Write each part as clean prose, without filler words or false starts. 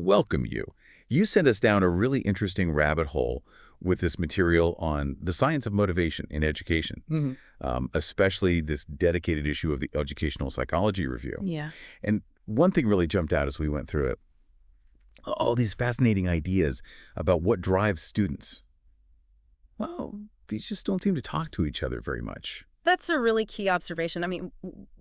welcome you. You sent us down a really interesting rabbit hole with this material on the science of motivation in education, Hmm. especially this dedicated issue of the Educational Psychology Review. Yeah. And one thing really jumped out as we went through it, all these fascinating ideas about what drives students. Well, these just don't seem to talk to each other very much. That's a really key observation. I mean,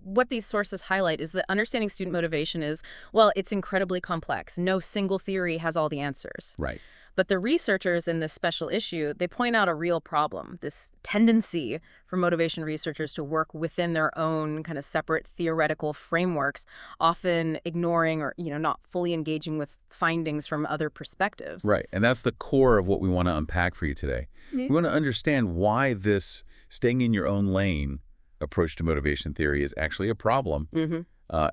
what these sources highlight is that understanding student motivation is, well, it's incredibly complex. No single theory has all the answers. Right. But the researchers in this special issue, they point out a real problem, this tendency for motivation researchers to work within their own kind of separate theoretical frameworks, often ignoring or, not fully engaging with findings from other perspectives. Right. And that's the core of what we want to unpack for you today. Mhm. We want to understand why this staying in your own lane approach to motivation theory is actually a problem, Hmm.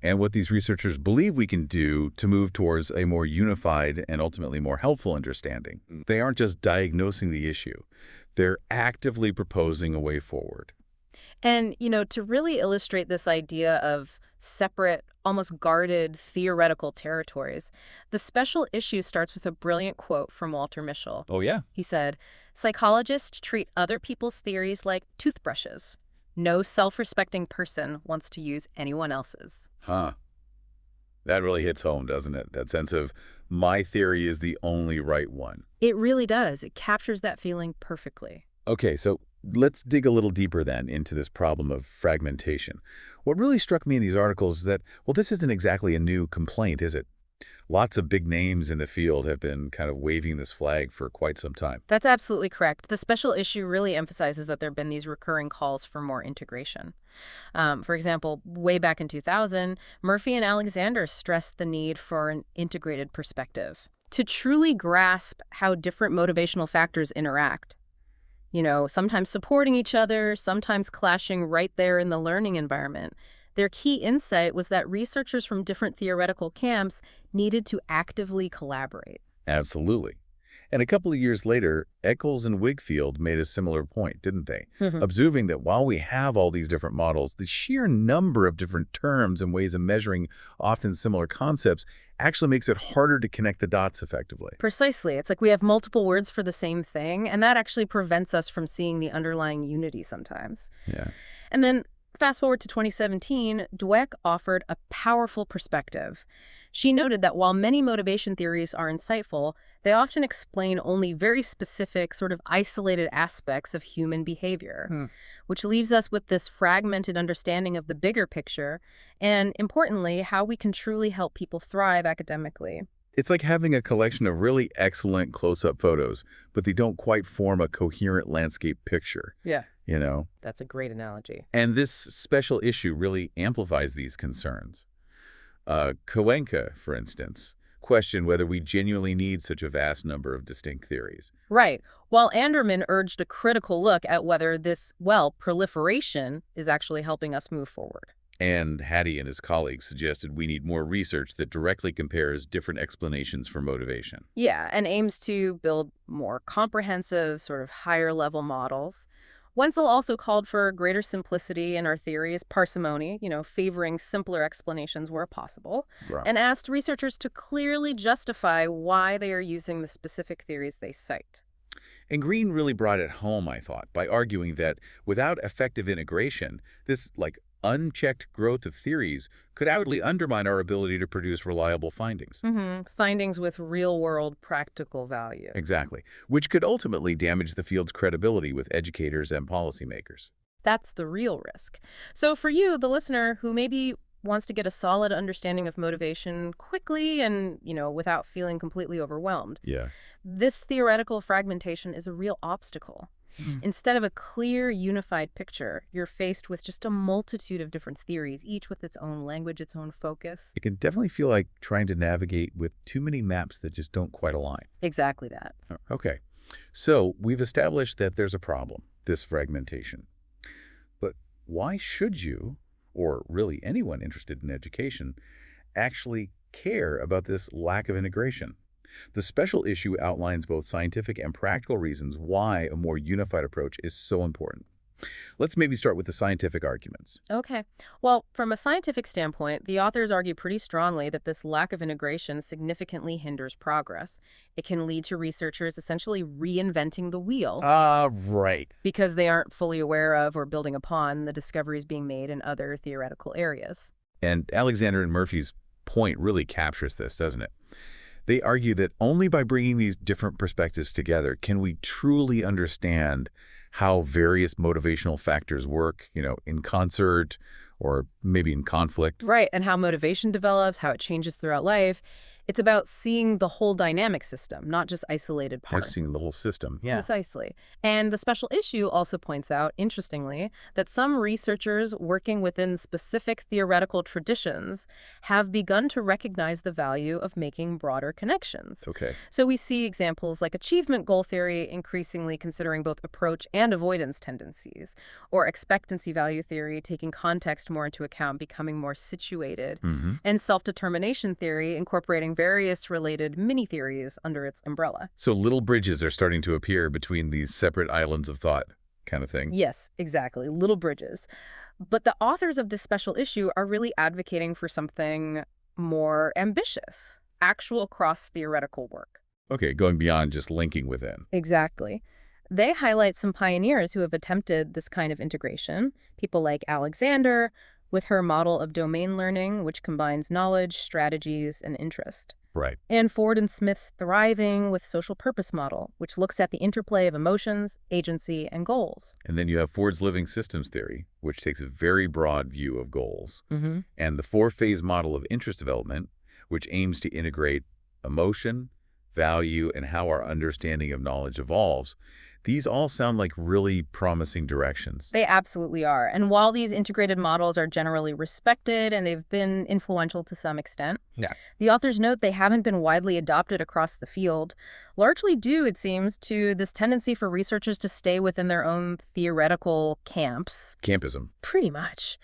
and what these researchers believe we can do to move towards a more unified and ultimately more helpful understanding. They aren't just diagnosing the issue. They're actively proposing a way forward. And, to really illustrate this idea of separate, almost guarded theoretical territories, the special issue starts with a brilliant quote from Walter Mischel. Oh, yeah? He said, "Psychologists treat other people's theories like toothbrushes. No self-respecting person wants to use anyone else's." Huh. That really hits home, doesn't it? That sense of my theory is the only right one. It really does. It captures that feeling perfectly. Okay, so let's dig a little deeper then into this problem of fragmentation. What really struck me in these articles is that, well, this isn't exactly a new complaint, is it? Lots of big names in the field have been kind of waving this flag for quite some time. That's absolutely correct. The special issue really emphasizes that there have been these recurring calls for more integration. For example, way back in 2000, Murphy and Alexander stressed the need for an integrated perspective to truly grasp how different motivational factors interact. Sometimes supporting each other, sometimes clashing right there in the learning environment. Their key insight was that researchers from different theoretical camps needed to actively collaborate. Absolutely. And a couple of years later, Eccles and Wigfield made a similar point, didn't they? Mhm. Observing that while we have all these different models, the sheer number of different terms and ways of measuring often similar concepts actually makes it harder to connect the dots effectively. Precisely. It's like we have multiple words for the same thing, and that actually prevents us from seeing the underlying unity sometimes. Yeah. And then fast forward to 2017, Dweck offered a powerful perspective. She noted that while many motivation theories are insightful, they often explain only very specific, sort of isolated aspects of human behavior, which leaves us with this fragmented understanding of the bigger picture and, importantly, how we can truly help people thrive academically. It's like having a collection of really excellent close-up photos, but they don't quite form a coherent landscape picture, Yeah, you know? that's a great analogy. And this special issue really amplifies these concerns. Kowenka, for instance, questioned whether we genuinely need such a vast number of distinct theories. Right. While Anderman urged a critical look at whether this, proliferation is actually helping us move forward. And Hattie and his colleagues suggested we need more research that directly compares different explanations for motivation. Yeah, and aims to build more comprehensive, sort of higher level models. Wenzel also called for greater simplicity in our theories, parsimony, favoring simpler explanations where possible, Right. and asked researchers to clearly justify why they are using the specific theories they cite. And Green really brought it home, I thought, by arguing that without effective integration, this, unchecked growth of theories could outwardly undermine our ability to produce reliable findings. Findings with real-world practical value. Exactly. Which could ultimately damage the field's credibility with educators and policymakers. That's the real risk. So for you, the listener who maybe wants to get a solid understanding of motivation quickly and, without feeling completely overwhelmed, Yeah. this theoretical fragmentation is a real obstacle. Instead of a clear, unified picture, you're faced with just a multitude of different theories, each with its own language, its own focus. It can definitely feel like trying to navigate with too many maps that just don't quite align. Exactly that. Okay. So we've established that there's a problem, this fragmentation. But why should you, or really anyone interested in education, actually care about this lack of integration? The special issue outlines both scientific and practical reasons why a more unified approach is so important. Let's maybe start with the scientific arguments. Okay. Well, from a scientific standpoint, the authors argue pretty strongly that this lack of integration significantly hinders progress. It can lead to researchers essentially reinventing the wheel Right. because they aren't fully aware of or building upon the discoveries being made in other theoretical areas. And Alexander and Murphy's point really captures this, doesn't it? They argue that only by bringing these different perspectives together can we truly understand how various motivational factors work, in concert or maybe in conflict. Right, and how motivation develops, how it changes throughout life. It's about seeing the whole dynamic system, not just isolated I've parts. seen the whole system. Yeah. Precisely. And the special issue also points out, interestingly, that some researchers working within specific theoretical traditions have begun to recognize the value of making broader connections. Okay. So we see examples like achievement goal theory increasingly considering both approach and avoidance tendencies, or expectancy value theory taking context more into account, becoming more situated, Mm-hmm. and self-determination theory incorporating various related mini-theories under its umbrella. So little bridges are starting to appear between these separate islands of thought kind of thing. Yes, exactly. Little bridges. But the authors of this special issue are really advocating for something more ambitious, actual cross-theoretical work. Okay, going beyond just linking within. Exactly. They highlight some pioneers who have attempted this kind of integration, people like Alexander, with her model of domain learning, which combines knowledge, strategies, and interest. Right. And Ford and Smith's thriving with social purpose model, which looks at the interplay of emotions, agency, and goals. And then you have Ford's living systems theory, which takes a very broad view of goals, Mm-hmm. and the four-phase model of interest development, which aims to integrate emotion, value, and how our understanding of knowledge evolves. These all sound like really promising directions. They absolutely are. And while these integrated models are generally respected and they've been influential to some extent, Yeah. the authors note they haven't been widely adopted across the field, largely due, it seems, to this tendency for researchers to stay within their own theoretical camps. Campism. Pretty much.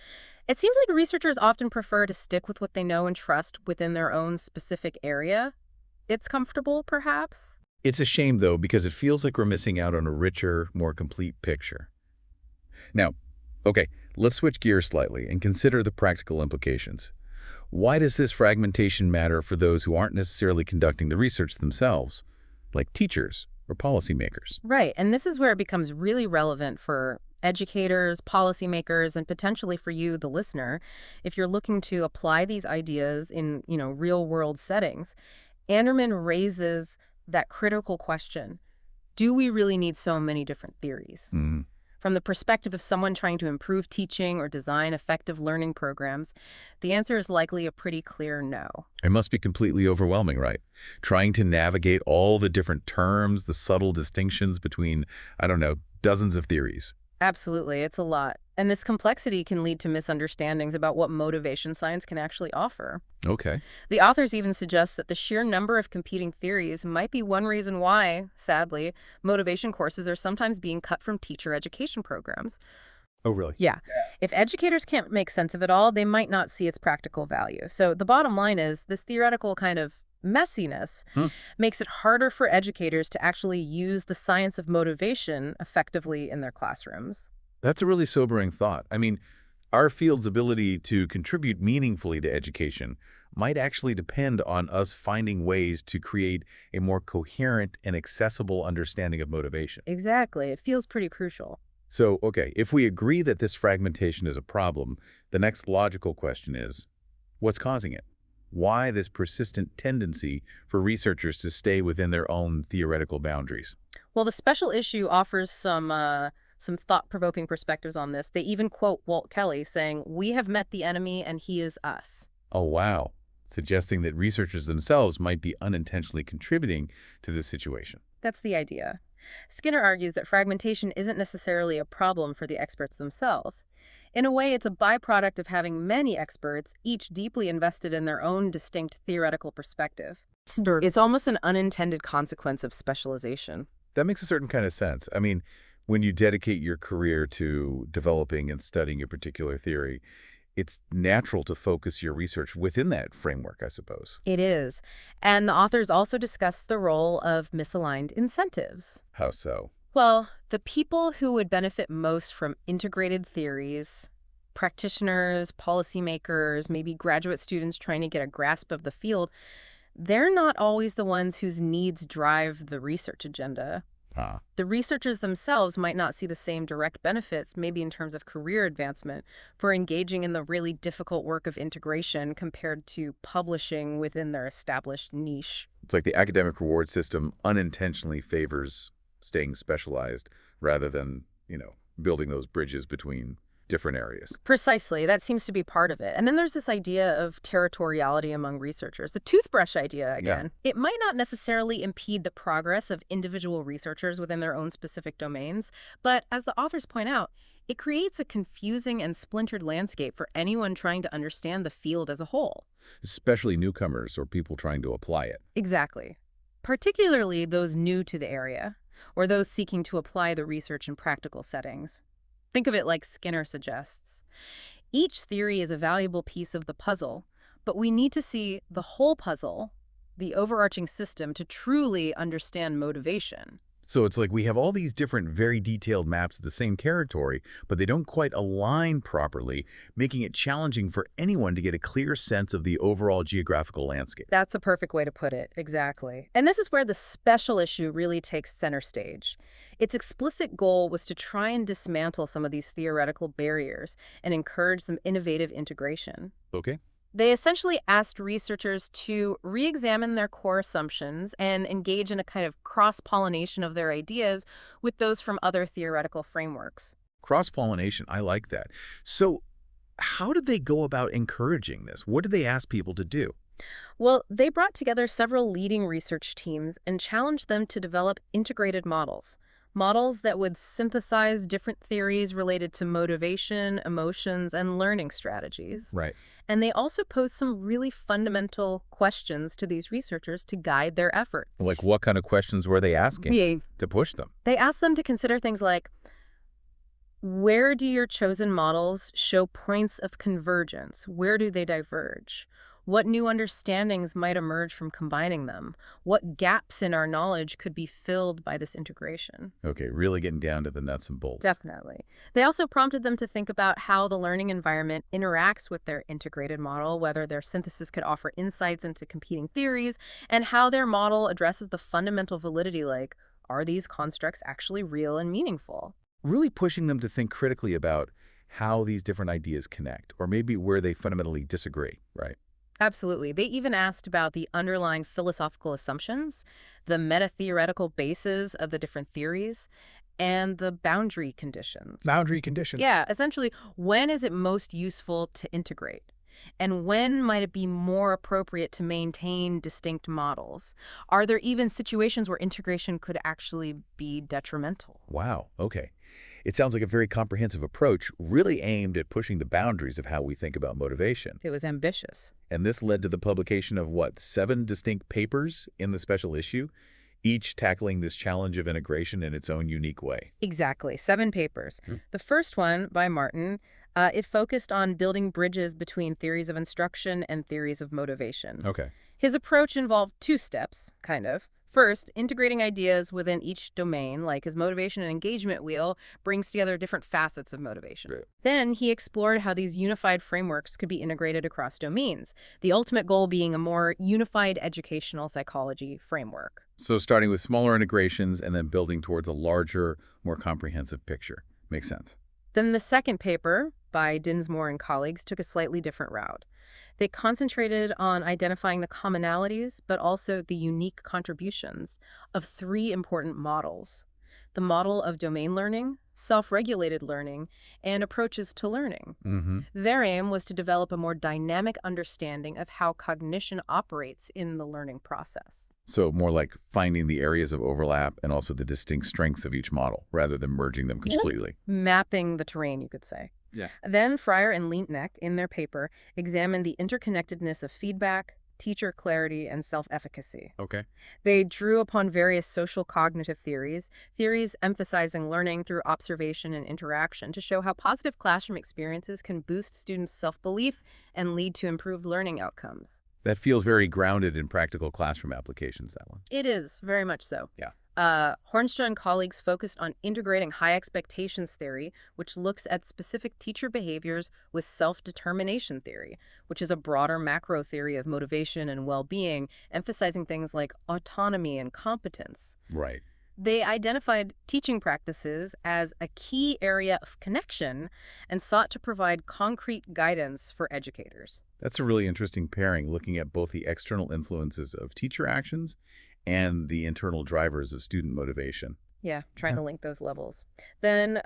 It seems like researchers often prefer to stick with what they know and trust within their own specific area. It's comfortable, perhaps. It's a shame, though, because it feels like we're missing out on a richer, more complete picture. Now, okay, let's switch gears slightly and consider the practical implications. Why does this fragmentation matter for those who aren't necessarily conducting the research themselves, like teachers or policymakers? Right, and this is where it becomes really relevant for educators, policymakers, and potentially for you, the listener, if you're looking to apply these ideas in, real-world settings. Anderman raises that critical question, do we really need so many different theories? Mm, From the perspective of someone trying to improve teaching or design effective learning programs, the answer is likely a pretty clear no. it must be completely overwhelming, right? Trying to navigate all the different terms, the subtle distinctions between, I don't know, dozens of theories. Absolutely, it's a lot. And this complexity can lead to misunderstandings about what motivation science can actually offer. Okay. The authors even suggest that the sheer number of competing theories might be one reason why, sadly, motivation courses are sometimes being cut from teacher education programs. Oh, really? Yeah. If educators can't make sense of it all, they might not see its practical value. So the bottom line is this theoretical kind of messiness makes it harder for educators to actually use the science of motivation effectively in their classrooms. That's a really sobering thought. I mean, our field's ability to contribute meaningfully to education might actually depend on us finding ways to create a more coherent and accessible understanding of motivation. Exactly. It feels pretty crucial. So, okay, if we agree that this fragmentation is a problem, the next logical question is, what's causing it? Why this persistent tendency for researchers to stay within their own theoretical boundaries? Well, the special issue offers some thought-provoking perspectives on this. They even quote Walt Kelly saying, "We have met the enemy and he is us." Oh, wow. Suggesting that researchers themselves might be unintentionally contributing to this situation. That's the idea. Skinner argues that fragmentation isn't necessarily a problem for the experts themselves. In a way, it's a byproduct of having many experts, each deeply invested in their own distinct theoretical perspective. It's almost an unintended consequence of specialization. That makes a certain kind of sense. I mean, when you dedicate your career to developing and studying a particular theory, it's natural to focus your research within that framework, I suppose. It is. And the authors also discuss the role of misaligned incentives. How so? Well, The people who would benefit most from integrated theories, practitioners, policymakers, maybe graduate students trying to get a grasp of the field, they're not always the ones whose needs drive the research agenda. Ah, The researchers themselves might not see the same direct benefits, maybe in terms of career advancement, for engaging in the really difficult work of integration compared to publishing within their established niche. it's like the academic reward system unintentionally favors staying specialized rather than, building those bridges between different areas. Precisely. That seems to be part of it. And then there's this idea of territoriality among researchers. The toothbrush idea, again. It might not necessarily impede the progress of individual researchers within their own specific domains, but as the authors point out, it creates a confusing and splintered landscape for anyone trying to understand the field as a whole. Especially newcomers or people trying to apply it. Exactly. Particularly those new to the area, or those seeking to apply the research in practical settings. Think of it like Skinner suggests. Each theory is a valuable piece of the puzzle, but we need to see the whole puzzle, the overarching system, to truly understand motivation. So it's like we have all these different, very detailed maps of the same territory, but they don't quite align properly, making it challenging for anyone to get a clear sense of the overall geographical landscape. That's a perfect way to put it, exactly. And this is where the special issue really takes center stage. Its explicit goal was to try and dismantle some of these theoretical barriers and encourage some innovative integration. Okay. They essentially asked researchers to re-examine their core assumptions and engage in a kind of cross-pollination of their ideas with those from other theoretical frameworks. Cross-pollination, I like that. So how did they go about encouraging this? What did they ask people to do? Well, they brought together several leading research teams and challenged them to develop integrated models. Models that would synthesize different theories related to motivation, emotions, and learning strategies. Right. And they also posed some really fundamental questions to these researchers to guide their efforts. Like what kind of questions were they asking to push them? They asked them to consider things like, where do your chosen models show points of convergence? Where do they diverge? What new understandings might emerge from combining them? What gaps in our knowledge could be filled by this integration? Okay, really getting down to the nuts and bolts. Definitely. They also prompted them to think about how the learning environment interacts with their integrated model, whether their synthesis could offer insights into competing theories, and how their model addresses the fundamental validity, like, are these constructs actually real and meaningful? Really pushing them to think critically about how these different ideas connect, or maybe where they fundamentally disagree, right? Absolutely. They even asked about the underlying philosophical assumptions, the meta-theoretical bases of the different theories, and the boundary conditions. Boundary conditions. Yeah, essentially, when is it most useful to integrate? And when might it be more appropriate to maintain distinct models? Are there even situations where integration could actually be detrimental? Wow, okay. It sounds like a very comprehensive approach, really aimed at pushing the boundaries of how we think about motivation. It was ambitious. And this led to the publication of, 7 distinct papers in the special issue, each tackling this challenge of integration in its own unique way. Exactly. 7 papers. The first one, by Martin, it focused on building bridges between theories of instruction and theories of motivation. Okay. His approach involved 2 steps, kind of. First, integrating ideas within each domain, like his motivation and engagement wheel, brings together different facets of motivation. Right. Then he explored how these unified frameworks could be integrated across domains, the ultimate goal being a more unified educational psychology framework. So starting with smaller integrations and then building towards a larger, more comprehensive picture. Makes sense. Then the second paper, by Dinsmore and colleagues, took a slightly different route. They concentrated on identifying the commonalities, but also the unique contributions of 3 important models: the model of domain learning, self-regulated learning, and approaches to learning. Mm-hmm. Their aim was to develop a more dynamic understanding of how cognition operates in the learning process. So more like finding the areas of overlap and also the distinct strengths of each model, rather than merging them completely. Mapping the terrain, you could say. Yeah. Then Fryer and Lientnek, in their paper, examined the interconnectedness of feedback, teacher clarity, and self-efficacy. Okay. They drew upon various social cognitive theories, theories emphasizing learning through observation and interaction, to show how positive classroom experiences can boost students' self-belief and lead to improved learning outcomes. That feels very grounded in practical classroom applications, that one. It is, very much so. Yeah. Hornstra and colleagues focused on integrating high expectations theory, which looks at specific teacher behaviors, with self-determination theory, which is a broader macro theory of motivation and well-being, emphasizing things like autonomy and competence. Right. They identified teaching practices as a key area of connection and sought to provide concrete guidance for educators. That's a really interesting pairing, looking at both the external influences of teacher actions and the internal drivers of student motivation. Yeah, trying Yeah. to link those levels. Then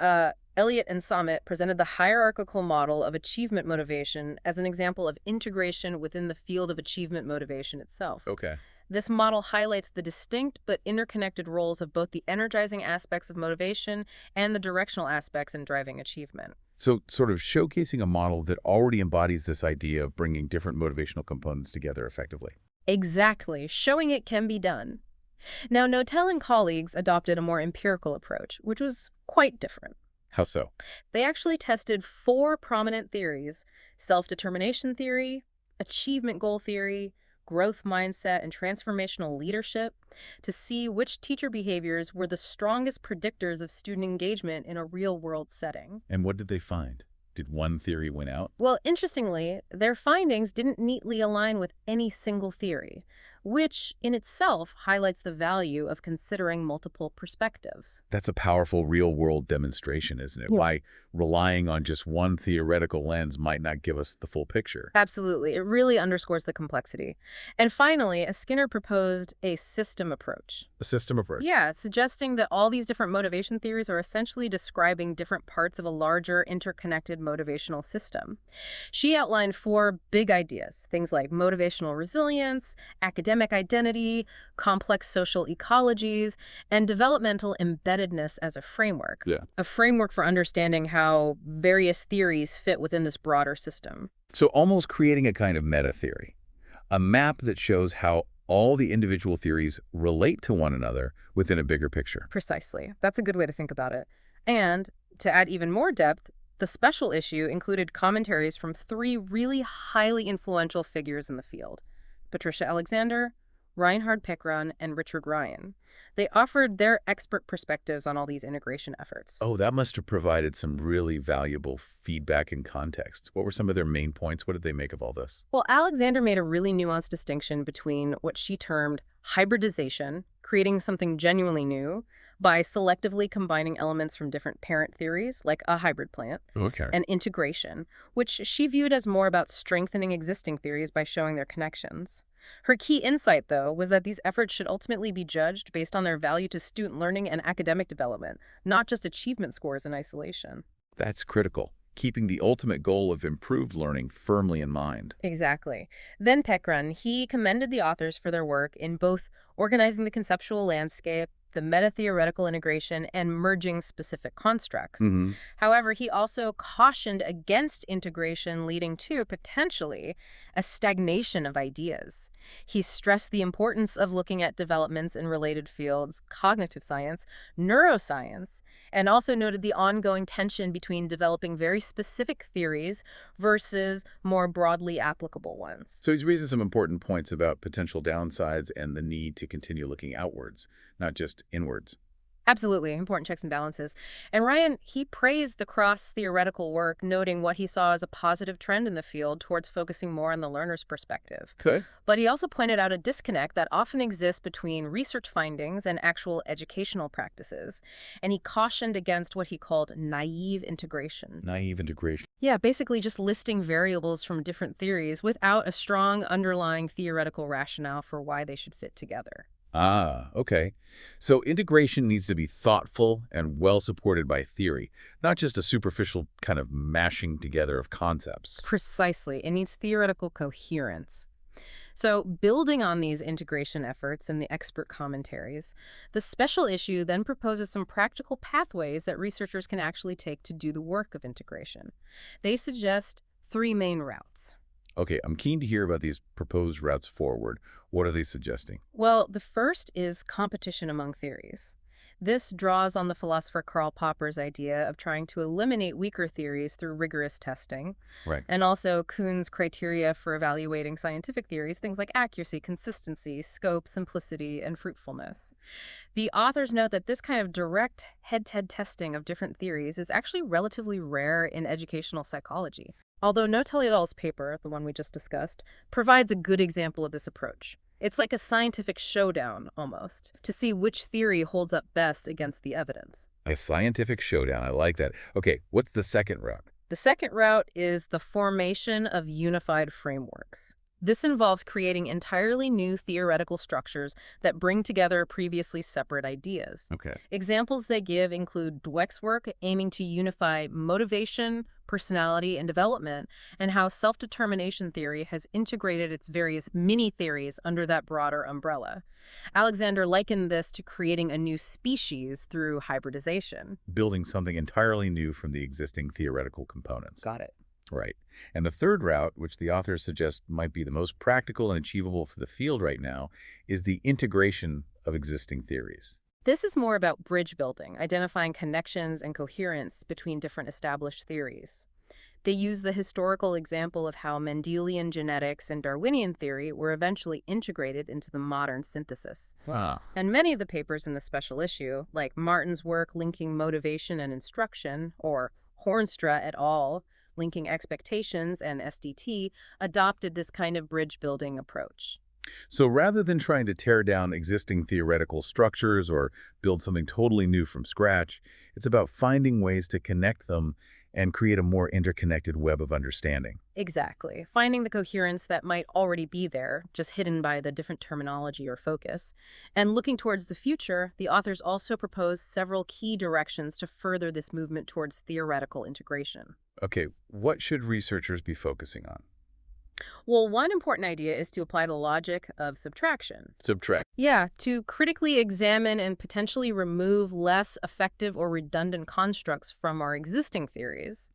Elliott and Summit presented the hierarchical model of achievement motivation as an example of integration within the field of achievement motivation itself. Okay. This model highlights the distinct but interconnected roles of both the energizing aspects of motivation and the directional aspects in driving achievement. So sort of showcasing a model that already embodies this idea of bringing different motivational components together effectively. Exactly, showing it can be done. Now, Notel and colleagues adopted a more empirical approach, which was quite different. How so? They actually tested four prominent theories: self-determination theory, achievement goal theory, growth mindset, and transformational leadership, to see which teacher behaviors were the strongest predictors of student engagement in a real-world setting. And what did they find? Did one theory win out? Well, interestingly, their findings didn't neatly align with any single theory, which in itself highlights the value of considering multiple perspectives. That's a powerful real-world demonstration, isn't it? Yeah. Why relying on just one theoretical lens might not give us the full picture. Absolutely. It really underscores the complexity. And finally, Skinner proposed a system approach. A system approach. Yeah, suggesting that all these different motivation theories are essentially describing different parts of a larger interconnected motivational system. She outlined four big ideas, things like motivational resilience, academic identity, complex social ecologies, and developmental embeddedness as a framework. Yeah. A framework for understanding how various theories fit within this broader system. So almost creating a kind of meta theory, a map that shows how all the individual theories relate to one another within a bigger picture. Precisely. That's a good way to think about it. And to add even more depth, the special issue included commentaries from three really highly influential figures in the field: Patricia Alexander, Reinhard Pekron, and Richard Ryan. They offered their expert perspectives on all these integration efforts. Oh, that must have provided some really valuable feedback and context. What were some of their main points? What did they make of all this? Well, Alexander made a really nuanced distinction between what she termed hybridization, creating something genuinely new, by selectively combining elements from different parent theories, like a hybrid plant, Okay. and integration, which she viewed as more about strengthening existing theories by showing their connections. Her key insight, though, was that these efforts should ultimately be judged based on their value to student learning and academic development, not just achievement scores in isolation. That's critical, keeping the ultimate goal of improved learning firmly in mind. Exactly. Then Pekron, he commended the authors for their work in both organizing the conceptual landscape, the meta-theoretical integration, and merging specific constructs. Mm-hmm. However, he also cautioned against integration leading to, potentially, a stagnation of ideas. He stressed the importance of looking at developments in related fields, cognitive science, neuroscience, and also noted the ongoing tension between developing very specific theories versus more broadly applicable ones. So he's raising some important points about potential downsides and the need to continue looking outwards, not just inwards. Absolutely, important checks and balances. And Ryan, he praised the cross-theoretical work, noting what he saw as a positive trend in the field towards focusing more on the learner's perspective. Good. But he also pointed out a disconnect that often exists between research findings and actual educational practices. And he cautioned against what he called naive integration. Naive integration. Yeah, basically just listing variables from different theories without a strong underlying theoretical rationale for why they should fit together. Ah, okay. So integration needs to be thoughtful and well supported by theory, not just a superficial kind of mashing together of concepts. Precisely. It needs theoretical coherence. So, building on these integration efforts and the expert commentaries, the special issue then proposes some practical pathways that researchers can actually take to do the work of integration. They suggest three main routes. Okay, I'm keen to hear about these proposed routes forward. What are they suggesting? Well, the first is competition among theories. This draws on the philosopher Karl Popper's idea of trying to eliminate weaker theories through rigorous testing, Right. and also Kuhn's criteria for evaluating scientific theories, things like accuracy, consistency, scope, simplicity, and fruitfulness. The authors note that this kind of direct head-to-head testing of different theories is actually relatively rare in educational psychology. Although No Tell It All's paper, the one we just discussed, provides a good example of this approach. It's like a scientific showdown, almost, to see which theory holds up best against the evidence. A scientific showdown. I like that. Okay, what's the second route? The second route is the formation of unified frameworks. This involves creating entirely new theoretical structures that bring together previously separate ideas. Okay. Examples they give include Dweck's work aiming to unify motivation, personality, and development, and how self-determination theory has integrated its various mini-theories under that broader umbrella. Alexander likened this to creating a new species through hybridization. Building something entirely new from the existing theoretical components. Got it. Right. And the third route, which the authors suggest might be the most practical and achievable for the field right now, is the integration of existing theories. This is more about bridge building, identifying connections and coherence between different established theories. They use the historical example of how Mendelian genetics and Darwinian theory were eventually integrated into the modern synthesis. Wow. And many of the papers in the special issue, like Martin's work linking motivation and instruction, or Hornstra et al., linking expectations and SDT, adopted this kind of bridge-building approach. So rather than trying to tear down existing theoretical structures or build something totally new from scratch, it's about finding ways to connect them and create a more interconnected web of understanding. Exactly. Finding the coherence that might already be there, just hidden by the different terminology or focus. And looking towards the future, the authors also propose several key directions to further this movement towards theoretical integration. Okay, what should researchers be focusing on? Well, one important idea is to apply the logic of subtraction. Subtract. Yeah, to critically examine and potentially remove less effective or redundant constructs from our existing theories.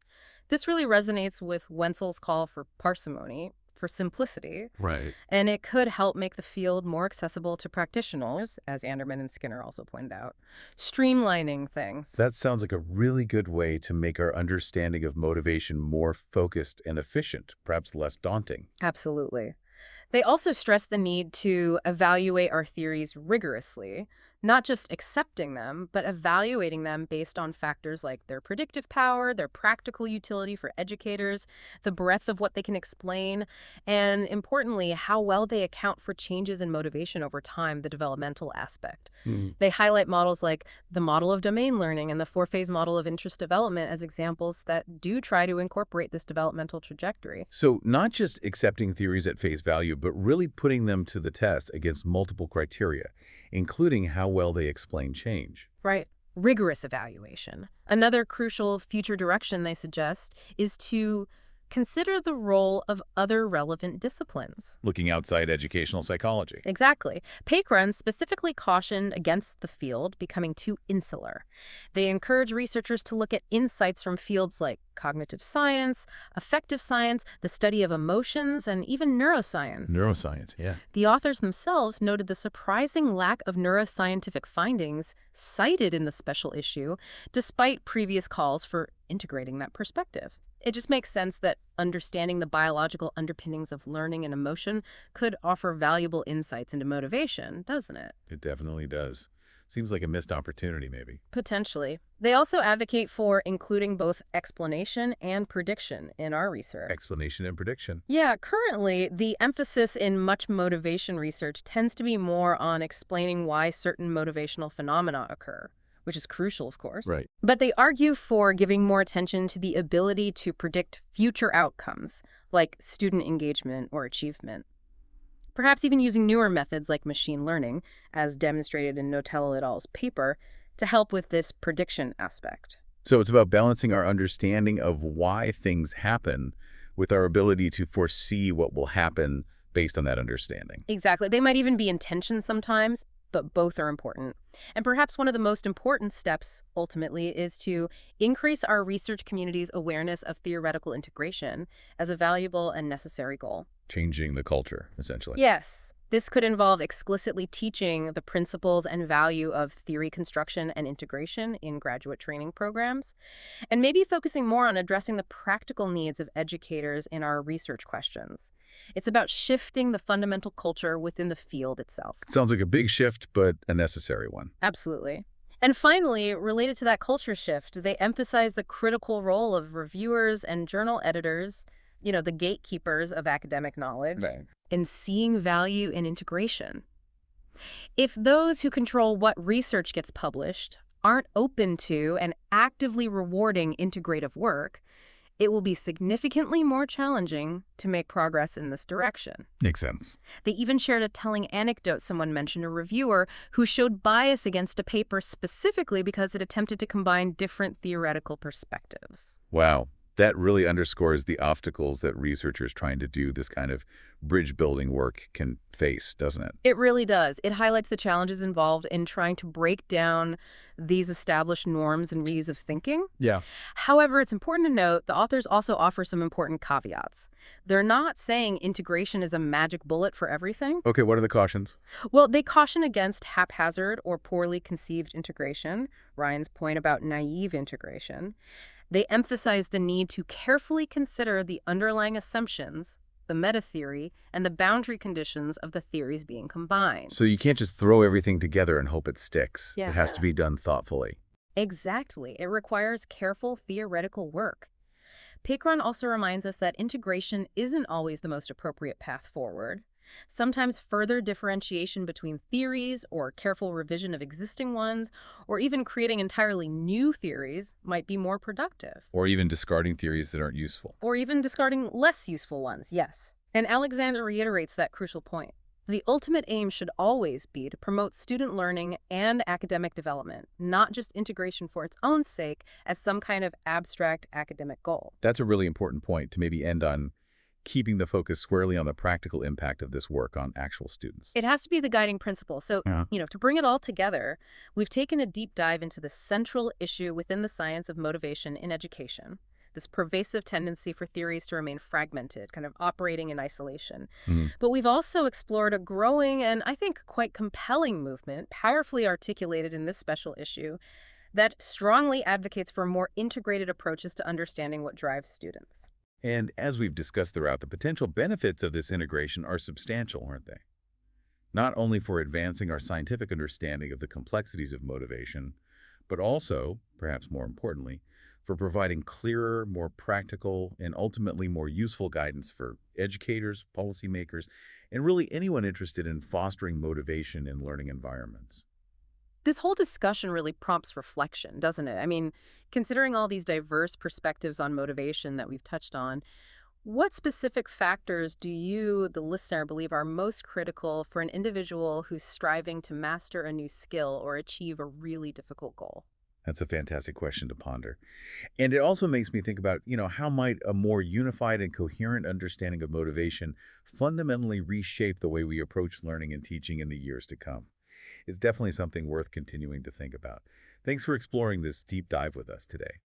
This really resonates with Wenzel's call for parsimony, for simplicity, Right. and it could help make the field more accessible to practitioners, as Anderman and Skinner also pointed out, streamlining things. That sounds like a really good way to make our understanding of motivation more focused and efficient, perhaps less daunting. Absolutely. They also stress the need to evaluate our theories rigorously, not just accepting them, but evaluating them based on factors like their predictive power, their practical utility for educators, the breadth of what they can explain, and importantly, how well they account for changes in motivation over time, the developmental aspect. They highlight models like the model of domain learning and the four-phase model of interest development as examples that do try to incorporate this developmental trajectory. So not just accepting theories at face value, but really putting them to the test against multiple criteria, including how well they explain change. Right. Rigorous evaluation. Another crucial future direction they suggest is to consider the role of other relevant disciplines. Looking outside educational psychology. Exactly. Paekran specifically cautioned against the field becoming too insular. They encourage researchers to look at insights from fields like cognitive science, affective science, the study of emotions, and even neuroscience. Neuroscience, yeah. The authors themselves noted the surprising lack of neuroscientific findings cited in the special issue, despite previous calls for integrating that perspective. It just makes sense that understanding the biological underpinnings of learning and emotion could offer valuable insights into motivation, doesn't it? It definitely does. Seems like a missed opportunity, maybe. Potentially. They also advocate for including both explanation and prediction in our research. Explanation and prediction. Yeah, currently, the emphasis in much motivation research tends to be more on explaining why certain motivational phenomena occur, which is crucial, of course. Right. But they argue for giving more attention to the ability to predict future outcomes, like student engagement or achievement. Perhaps even using newer methods like machine learning, as demonstrated in Notella et al.'s paper, to help with this prediction aspect. So it's about balancing our understanding of why things happen with our ability to foresee what will happen based on that understanding. Exactly. They might even be in tension sometimes, but both are important. And perhaps one of the most important steps, ultimately, is to increase our research community's awareness of theoretical integration as a valuable and necessary goal. Changing the culture, essentially. Yes. This could involve explicitly teaching the principles and value of theory construction and integration in graduate training programs, and maybe focusing more on addressing the practical needs of educators in our research questions. It's about shifting the fundamental culture within the field itself. Sounds like a big shift, but a necessary one. Absolutely. And finally, related to that culture shift, they emphasize the critical role of reviewers and journal editors, the gatekeepers of academic knowledge, Right. in seeing value in integration. If those who control what research gets published aren't open to and actively rewarding integrative work, it will be significantly more challenging to make progress in this direction. Makes sense. They even shared a telling anecdote. Someone mentioned a reviewer who showed bias against a paper specifically because it attempted to combine different theoretical perspectives. Wow. That really underscores the obstacles that researchers trying to do this kind of bridge-building work can face, doesn't it? It really does. It highlights the challenges involved in trying to break down these established norms and ways of thinking. Yeah. However, it's important to note the authors also offer some important caveats. They're not saying integration is a magic bullet for everything. Okay, what are the cautions? Well, they caution against haphazard or poorly conceived integration, Ryan's point about naive integration. They emphasize the need to carefully consider the underlying assumptions, the meta-theory, and the boundary conditions of the theories being combined. So you can't just throw everything together and hope it sticks. Yeah. It has to be done thoughtfully. Exactly. It requires careful theoretical work. Picron also reminds us that integration isn't always the most appropriate path forward. Sometimes further differentiation between theories or careful revision of existing ones, or even creating entirely new theories might be more productive. Or even discarding theories that aren't useful. Or even discarding less useful ones, yes. And Alexander reiterates that crucial point. The ultimate aim should always be to promote student learning and academic development, not just integration for its own sake as some kind of abstract academic goal. That's a really important point to maybe end on, keeping the focus squarely on the practical impact of this work on actual students. It has to be the guiding principle. So, Yeah. to bring it all together, we've taken a deep dive into the central issue within the science of motivation in education, this pervasive tendency for theories to remain fragmented, kind of operating in isolation. Mhm. But we've also explored a growing and I think quite compelling movement, powerfully articulated in this special issue, that strongly advocates for more integrated approaches to understanding what drives students. And as we've discussed throughout, the potential benefits of this integration are substantial, aren't they? Not only for advancing our scientific understanding of the complexities of motivation, but also, perhaps more importantly, for providing clearer, more practical, and ultimately more useful guidance for educators, policymakers, and really anyone interested in fostering motivation in learning environments. This whole discussion really prompts reflection, doesn't it? I mean, considering all these diverse perspectives on motivation that we've touched on, what specific factors do you, the listener, believe are most critical for an individual who's striving to master a new skill or achieve a really difficult goal? That's a fantastic question to ponder. And it also makes me think about, how might a more unified and coherent understanding of motivation fundamentally reshape the way we approach learning and teaching in the years to come? It's definitely something worth continuing to think about. Thanks for exploring this deep dive with us today.